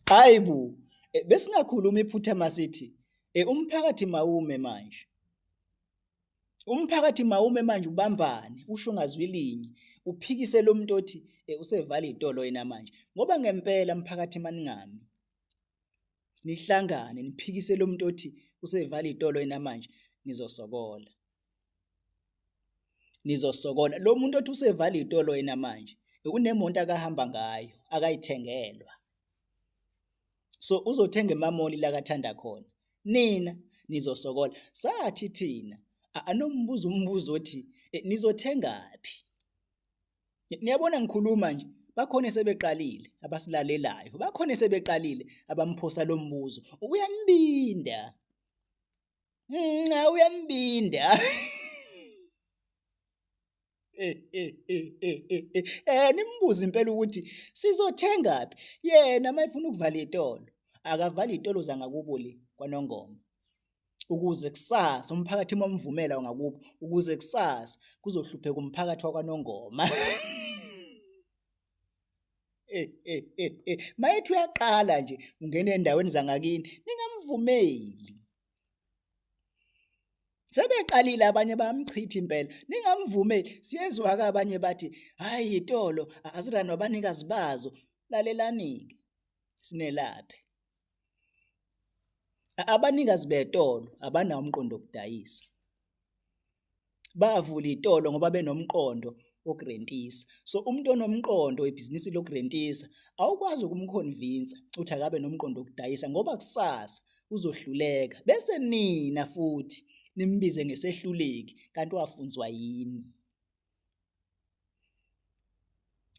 Hayibo, besingakhuluma iphutha masithi umphakathi mawume manje. Umphakathi mawume manje ubambane, usho ngazwi linye, uphikise lo muntu othi usevala izitolo yena manje. Ngoba ngempela umphakathi maningami. Nihlangane niphikise lo muntu othi usevala izitolo yena manje, nizosokola. Nizosokola. Lo muntu othi usevala izitolo yena manje, unemonto akahamba ngayo, akayithengelwa. So uzothenga emamoli la kathanda khona. Nina nizosokola. Sathi thina anombuzo umbuzo othi nizothengaphi? Niyabona ngikhuluma nje, bakhona sebeqalile abasilalelayo. Bakhona sebeqalile abamphosa lo mbuzo. Uyambinda. Uyambinda. Nimbuza impela ukuthi sizothengaphi? Yena mayefuna ukuvala izitolo, akavala izitolo zangakubo le kwaNongoma. Ukuze kusasa umphakathi momvumela ngakubo, ukuze kusasa kuzohlupheka umphakathi wakwaNongoma. Mayethi uyaqala nje ungene endaweni zangakini, ningamvumeli. Sebeqalile abanye bayamchitha impela, ningamvumeli. Siyezwa ke abanye bathi, hayi izitolo azirano abanikazi bazo. Lalelani-ke sinelaphe. Abanikazi betolo abanawo umqondo wokudayisa. Bavula izitolo ngoba benomqondo wokurentisa. So umuntu onomqondo webhizinisi lokurentisa awukwazi ukumconvince uthi akabe nomqondo wokudayisa ngoba kusasa uzohluleka. Bese nina futhi nimbize ngesehluleki kanti wafunzwa yini.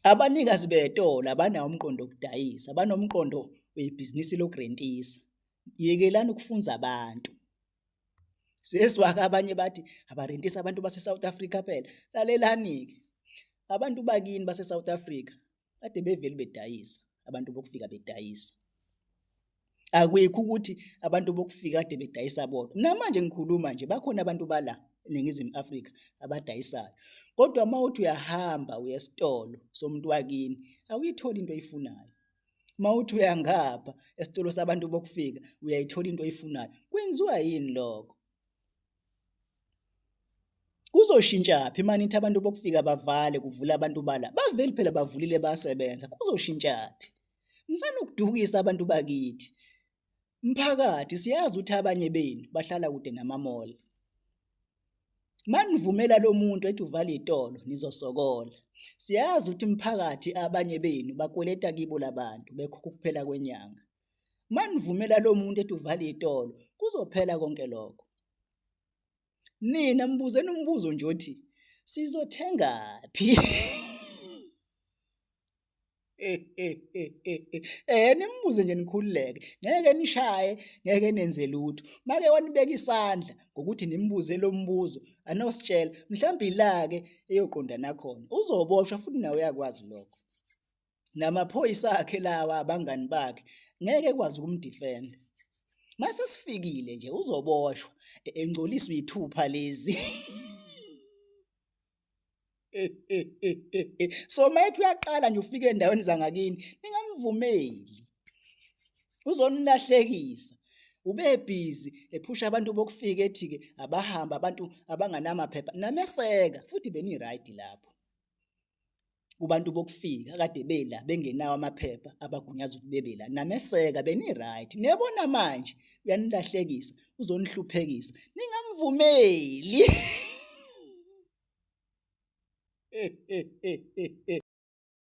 Abanikazi betolo abanawo umqondo wokudayisa, banomqondo webhizinisi lokurentisa. Yekelani ukufunza abantu. Sezwa ke abanye bathi abarentisa abantu base South Africa phela. Lalelani-ke. Abantu bakini base South Africa kade bevele bedayisa, abantu bokufika bedayisa. Akwikho ukuthi abantu bokufika kade bedayisa bodwa. Namanje ngikhuluma nje bakhona abantu bala eNingizimu Afrika abadayisayo. Kodwa mawuthi uyahamba uya esitolo somuntu wakini, awuyitholi into oyifunayo. Mawuthi uyangapha esitolo sabantu bokufika, uyayithola into oyifunayo. Kwenziwa yini lokho? Kuzoshintsha phi manje ithi abantu bokufika bavale kuvula abantu bala? Baveli phela bavulile basebenza. Kuzoshintsha phi? Msanokudukisa abantu bakithi. Mphakathi siyazi ukuthi abanye benu bahlala kude namamall. Manivumela lo muntu ethi uvala izitolo nizosokola. Siyazi ukuthi mphakathi abanye benu bakweleta kibo labantu bekhokha ukuphela kwenyanga. Manivumela lo muntu ethi uvala izitolo kuzophela konke lokho. Nina mbuzeni umbuzo nje othi sizothengaphi? Nimbuze nje nikhululeke. Ngeke nishaye, ngeke nenze lutho. Make wanibeka isandla ngokuthi nimbuze lo mbuzo, anositshela mhlawumbe ilake eyoqondana khona. Uzoboshwa futhi nawe uyakwazi lokho. Namaphoyisa akhe lawa abangani bakhe ngeke ekwazi ukumdefend. Mase sifikile nje uzoboshwa engcoliswa ithupha lezi. So mayethi uyaqala nje ufike endaweni zangakini, ningamvumeli. Uzonilahlekisa. Ube busy ephusha abantu bokufika ethi-ke abahamba abantu abanganamaphepha. Nameseka futhi beni right lapho. Kubantu bokufika kade bela bengenawo amaphepha abagunyaza ukuthi bebela. Nameseka beni right. Niyabona manje uyanilahlekisa, uzonihluphekisa. Ningamvumeli.